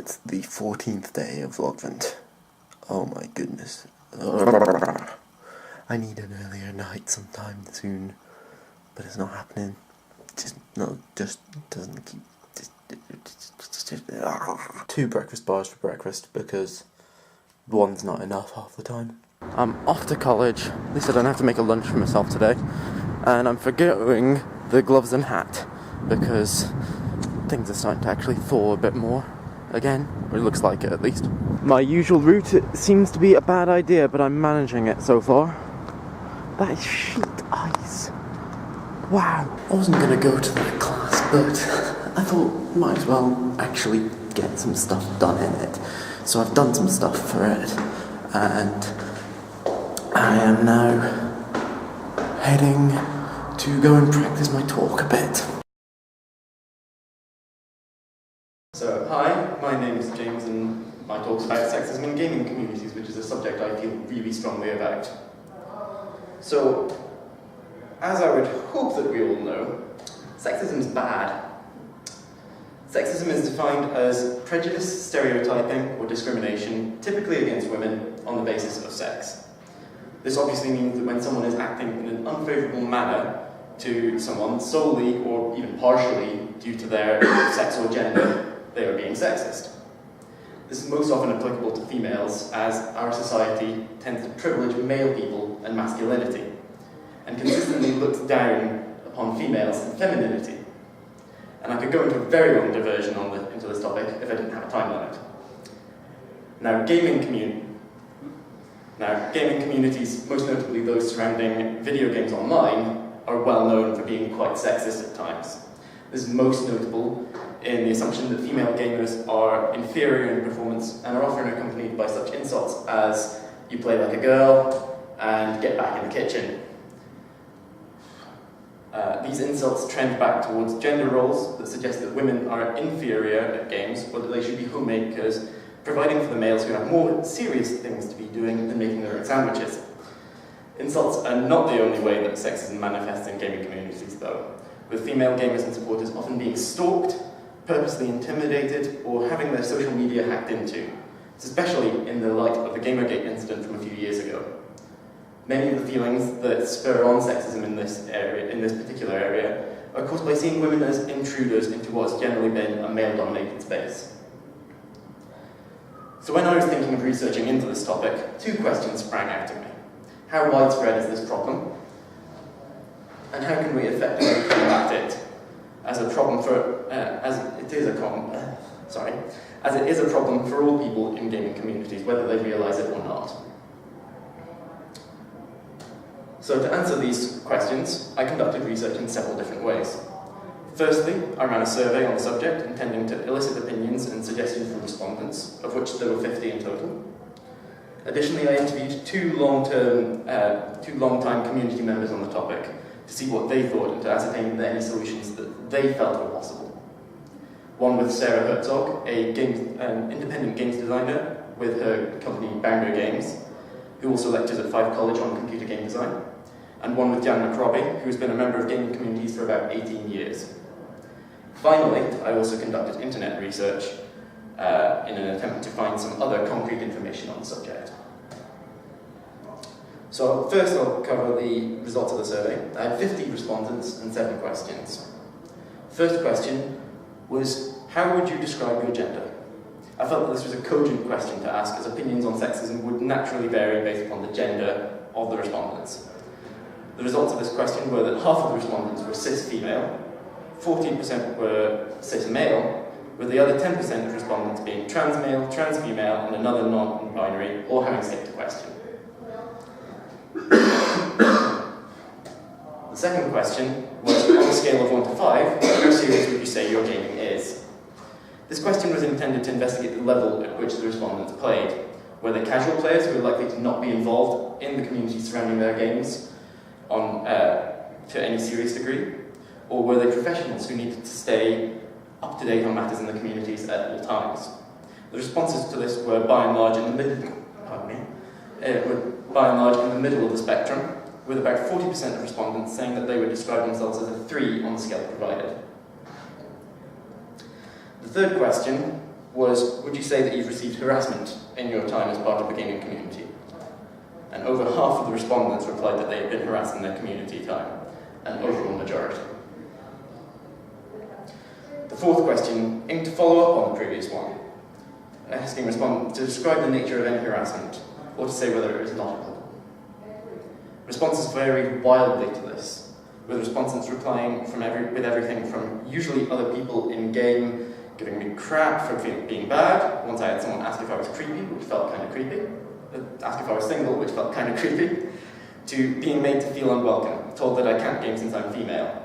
It's the 14th day of Vlogvent. Oh my goodness. I need an earlier night sometime soon, but it's not happening. Just doesn't keep. Two breakfast bars for breakfast because one's not enough half the time. I'm off to college. At least I don't have to make a lunch for myself today. And I'm forgetting the gloves and hat because things are starting to actually thaw a bit more again, or it looks like it at least. My usual route seems to be a bad idea, but I'm managing it so far. That is sheet ice. Wow. I wasn't going to go to that class, but I thought might as well actually get some stuff done in it. So I've done some stuff for it, and I am now heading to go and practice my talk a bit. So, hi, my name is James and my talk's about sexism in gaming communities, which is a subject I feel really strongly about. So, as I would hope that we all know, sexism is bad. Sexism is defined as prejudice, stereotyping, or discrimination, typically against women, on the basis of sex. This obviously means that when someone is acting in an unfavourable manner to someone solely or even partially due to their sex or gender, they are being sexist. This is most often applicable to females, as our society tends to privilege male people and masculinity, and consistently looks down upon females and femininity. And I could go into a very long diversion into this topic if I didn't have a time limit. Now, gaming communities, most notably those surrounding video games online, are well known for being quite sexist at times. This is most notable in the assumption that female gamers are inferior in performance and are often accompanied by such insults as "you play like a girl" and "get back in the kitchen." These insults trend back towards gender roles that suggest that women are inferior at games, or that they should be homemakers, providing for the males who have more serious things to be doing than making their own sandwiches. Insults are not the only way that sexism manifests in gaming communities, though, with female gamers and supporters often being stalked, purposely intimidated, or having their social media hacked into, especially in the light of the Gamergate incident from a few years ago. Many of the feelings that spur on sexism in this particular area, are caused by seeing women as intruders into what's generally been a male-dominated space. So when I was thinking of researching into this topic, two questions sprang out at me. How widespread is this problem? And how can we effectively combat it as it is a problem for all people in gaming communities, whether they realise it or not? So to answer these questions, I conducted research in several different ways. Firstly, I ran a survey on the subject, intending to elicit opinions and suggestions from respondents, of which there were 50 in total. Additionally, I interviewed two long-time community members on the topic to see what they thought and to ascertain any solutions that they felt were possible. One with Sarah Herzog, an independent games designer with her company Bounder Games, who also lectures at Fife College on computer game design, and one with Jan McRobbie, who has been a member of gaming communities for about 18 years. Finally, I also conducted internet research in an attempt to find some other concrete information on the subject. So first I'll cover the results of the survey. I had 50 respondents and 7 questions. First question was, how would you describe your gender? I felt that this was a cogent question to ask, as opinions on sexism would naturally vary based upon the gender of the respondents. The results of this question were that half of the respondents were cis-female, 14% were cis-male, with the other 10% of respondents being trans-male, trans-female, and another non-binary, or having skipped a question. The second question was, on a scale of 1 to 5, how serious would you say your gaming is? This question was intended to investigate the level at which the respondents played. Were they casual players who were likely to not be involved in the community surrounding their games to any serious degree? Or were they professionals who needed to stay up to date on matters in the communities at all times? The responses to this were by and large in the middle of the spectrum, with about 40% of respondents saying that they would describe themselves as a 3 on the scale provided. The third question was, would you say that you've received harassment in your time as part of the gaming community? And over half of the respondents replied that they had been harassed in their community time, an overall majority. The fourth question aimed to follow up on the previous one, asking respondents to describe the nature of any harassment, or to say whether it is not applicable. Responses varied wildly to this, with respondents replying with everything from usually other people in-game giving me crap for being bad. Once I had someone ask if I was creepy, which felt kind of creepy, ask if I was single, which felt kind of creepy, to being made to feel unwelcome, told that I can't game since I'm female,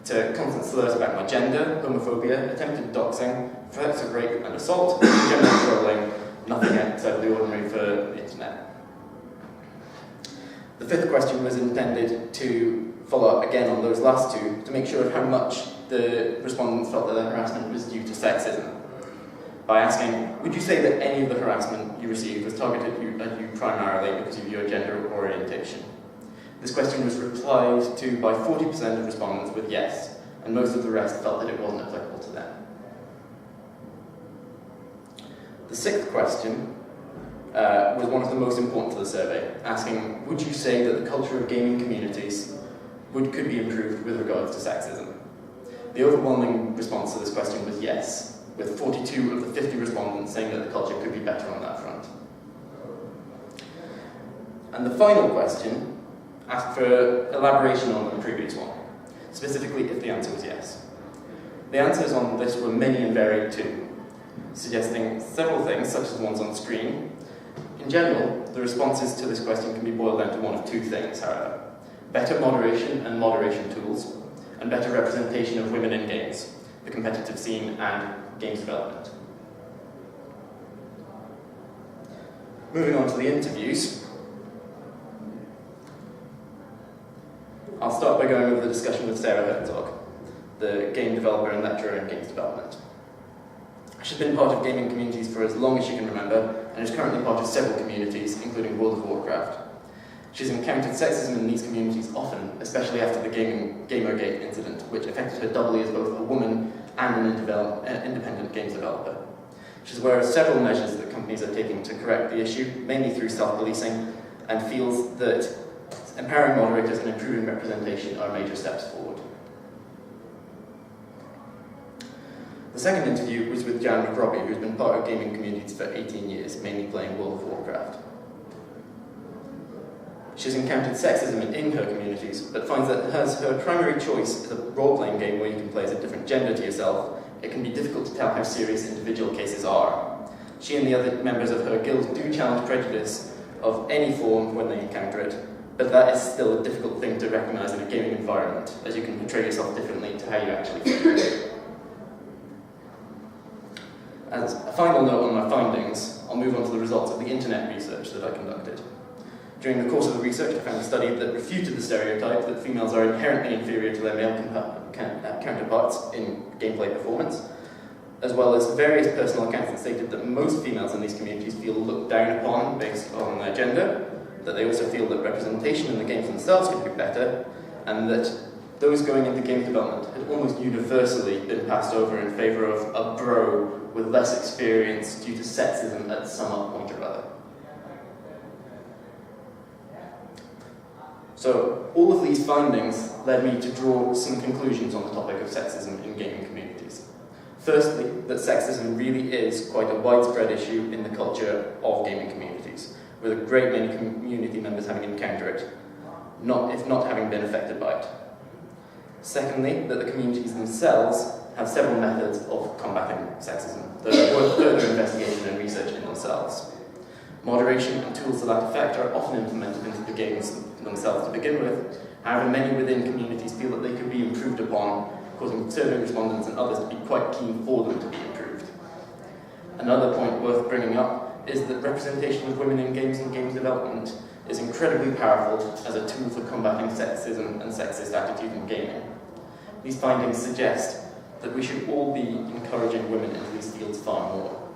to constant slurs about my gender, homophobia, attempted doxing, threats of rape and assault, general trolling, nothing outside of the ordinary for the internet. The fifth question was intended to follow up again on those last two to make sure of how much the respondents felt that their harassment was due to sexism, by asking, would you say that any of the harassment you received was targeted at you primarily because of your gender orientation? This question was replied to by 40% of respondents with yes, and most of the rest felt that it wasn't applicable to them. The sixth question was one of the most important to the survey, asking, would you say that the culture of gaming communities could be improved with regards to sexism? The overwhelming response to this question was yes, with 42 of the 50 respondents saying that the culture could be better on that front. And the final question asked for elaboration on the previous one, specifically if the answer was yes. The answers on this were many and varied too, suggesting several things, such as the ones on the screen. In general, the responses to this question can be boiled down to one of two things, however: better moderation and moderation tools, and better representation of women in games, the competitive scene, and games development. Moving on to the interviews, I'll start by going over the discussion with Sarah Herzog, the game developer and lecturer in games development. She's been part of gaming communities for as long as she can remember, and is currently part of several communities, including World of Warcraft. She's encountered sexism in these communities often, especially after the Gamergate incident, which affected her doubly as both a woman and an independent games developer. She's aware of several measures that companies are taking to correct the issue, mainly through self-policing, and feels that empowering moderators and improving representation are major steps forward. The second interview was with Jan McRobbie, who's been part of gaming communities for 18 years, mainly playing World of Warcraft. She's encountered sexism in her communities, but finds that as her primary choice is a role-playing game where you can play as a different gender to yourself, it can be difficult to tell how serious individual cases are. She and the other members of her guild do challenge prejudice of any form when they encounter it, but that is still a difficult thing to recognise in a gaming environment, as you can portray yourself differently to how you actually feel. As a final note on my findings, I'll move on to the results of the internet research that I conducted. During the course of the research, I found a study that refuted the stereotype that females are inherently inferior to their male counterparts in gameplay performance, as well as various personal accounts that stated that most females in these communities feel looked down upon based on their gender, that they also feel that representation in the games themselves could be better, and that those going into game development had almost universally been passed over in favour of a bro with less experience due to sexism at some point or other. So, all of these findings led me to draw some conclusions on the topic of sexism in gaming communities. Firstly, that sexism really is quite a widespread issue in the culture of gaming communities, with a great many community members having encountered it, if not having been affected by it. Secondly, that the communities themselves have several methods of combating sexism that are worth further investigation and research in themselves. Moderation and tools to that effect are often implemented into the games themselves to begin with. However, many within communities feel that they could be improved upon, causing survey respondents and others to be quite keen for them to be improved. Another point worth bringing up is that representation of women in games and games development is incredibly powerful as a tool for combating sexism and sexist attitude in gaming. These findings suggest that we should all be encouraging women into these fields far more.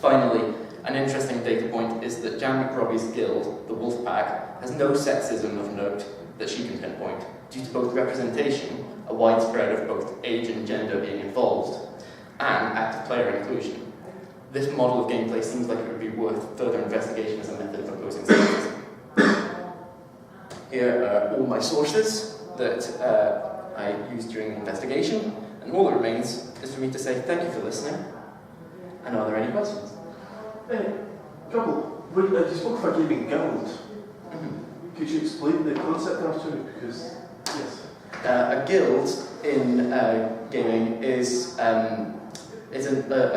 Finally, an interesting data point is that Jan McRobbie's guild, the Wolfpack, has no sexism of note that she can pinpoint, due to both representation, a widespread of both age and gender being involved, and active player inclusion. This model of gameplay seems like it would be worth further investigation as a method of opposing sexism. Here are all my sources that I used during the investigation, and all that remains is for me to say thank you for listening. And are there any questions? Couple, when you spoke of a gaming guild, could you explain the concept there to me? Because, yes. A guild in gaming is a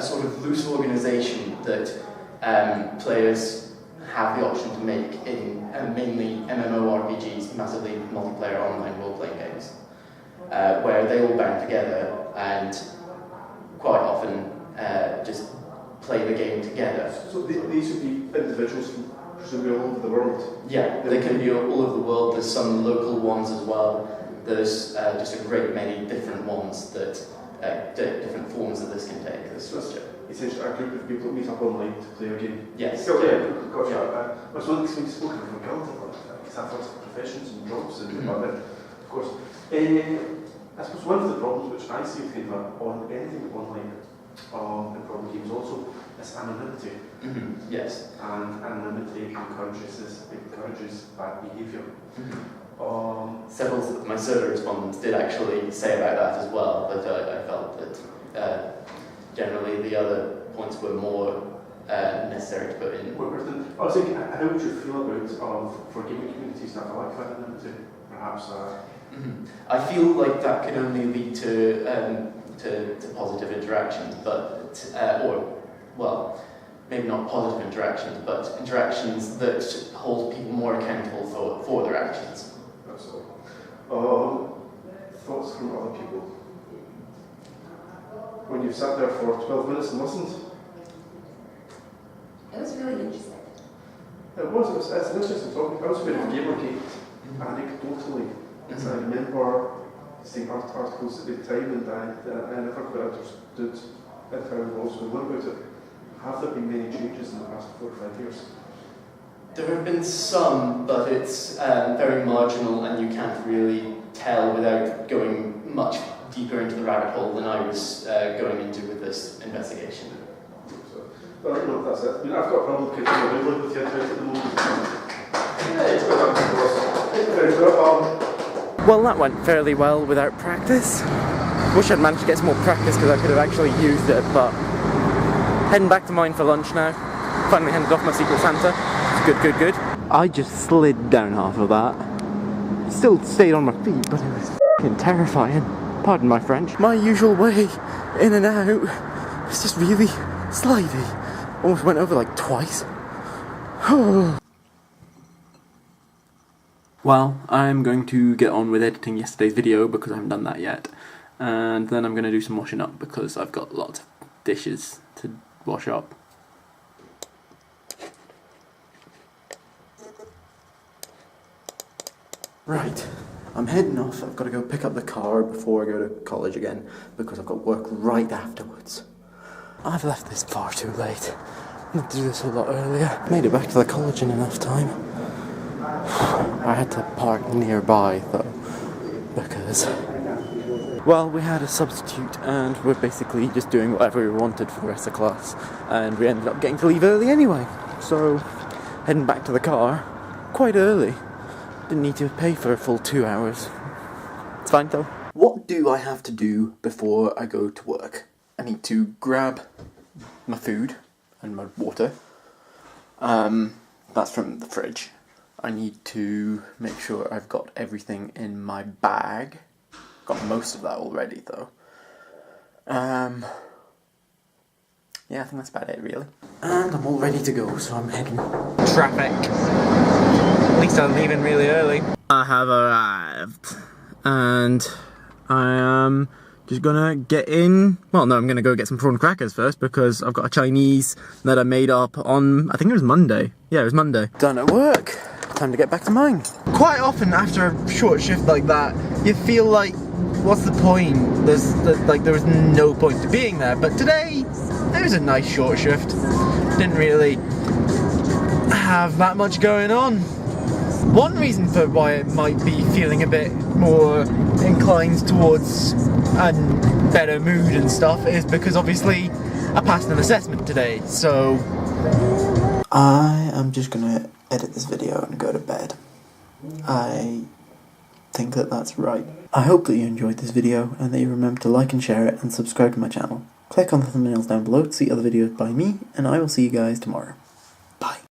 sort of loose organisation that players have the option to make in mainly MMORPGs, massively multiplayer online role-playing games, where they all band together and quite often just play the game together. So these would be individuals from presumably all over the world? Yeah, they can be all over the world. There's some local ones as well. There's just a great many different ones that different forms that this can take. So it's essentially a group of people that meet up online to play a game? Yes. Okay, gotcha. I was wondering when you spoke of a guild, because I've lots of professions and jobs and of course. I suppose one of the problems which I see with kind of on anything online in problem games also is anonymity. Yes. And anonymity encourages bad behaviour. Several of my survey respondents did actually say about that as well, but I felt that generally the other points were more necessary to put in. I was thinking, how would you feel about for gaming communities that are like anonymity, perhaps? I feel like that could only lead to positive interactions, but maybe not positive interactions, but interactions that hold people more accountable for their actions. Absolutely. Thoughts from other people? When you've sat there for 12 minutes and listened? It was really interesting. It's an interesting topic. I was a bit of a Gamergate, anecdotally. I remember seeing articles at the time, and I never quite understood how I was going to learn about it. Have there been many changes in the past 4 or 5 years? There have been some, but it's very marginal, and you can't really tell without going much deeper into the rabbit hole than I was going into with this investigation. Well, no, that's it. I've got a problem continuing with you at the moment. Yeah, it's good. Well, that went fairly well without practice. Wish I'd managed to get some more practice because I could have actually used it, but heading back to mine for lunch now. Finally handed off my Secret Santa. It's good. I just slid down half of that. Still stayed on my feet, but it was f***ing terrifying. Pardon my French. My usual way in and out. It's just really slidey. Almost went over like twice. Well, I'm going to get on with editing yesterday's video because I haven't done that yet. And then I'm going to do some washing up because I've got lots of dishes to wash up. Right, I'm heading off. I've got to go pick up the car before I go to college again because I've got work right afterwards. I've left this far too late. I had to do this a lot earlier. Made it back to the college in enough time. I had to park nearby though, because... Well, we had a substitute and we're basically just doing whatever we wanted for the rest of class, and we ended up getting to leave early anyway. So, heading back to the car, quite early. Didn't need to pay for a full 2 hours. It's fine though. What do I have to do before I go to work? I need to grab my food and my water. That's from the fridge. I need to make sure I've got everything in my bag. Got most of that already though. Yeah, I think that's about it really. And I'm all ready to go, so I'm heading. Traffic. At least I'm leaving really early. I have arrived. And I am just gonna get in. Well, no, I'm gonna go get some prawn crackers first because I've got a Chinese that I made up on, I think it was Monday. Yeah, it was Monday. Done at work. Time to get back to mine. Quite often after a short shift like that, you feel like, what's the point? There was no point to being there. But today, it was a nice short shift. Didn't really have that much going on. One reason for why I might be feeling a bit more inclined towards a better mood and stuff is because obviously I passed an assessment today, so I am just gonna edit this video and go to bed. I think that that's right. I hope that you enjoyed this video and that you remember to like and share it and subscribe to my channel. Click on the thumbnails down below to see other videos by me, and I will see you guys tomorrow. Bye.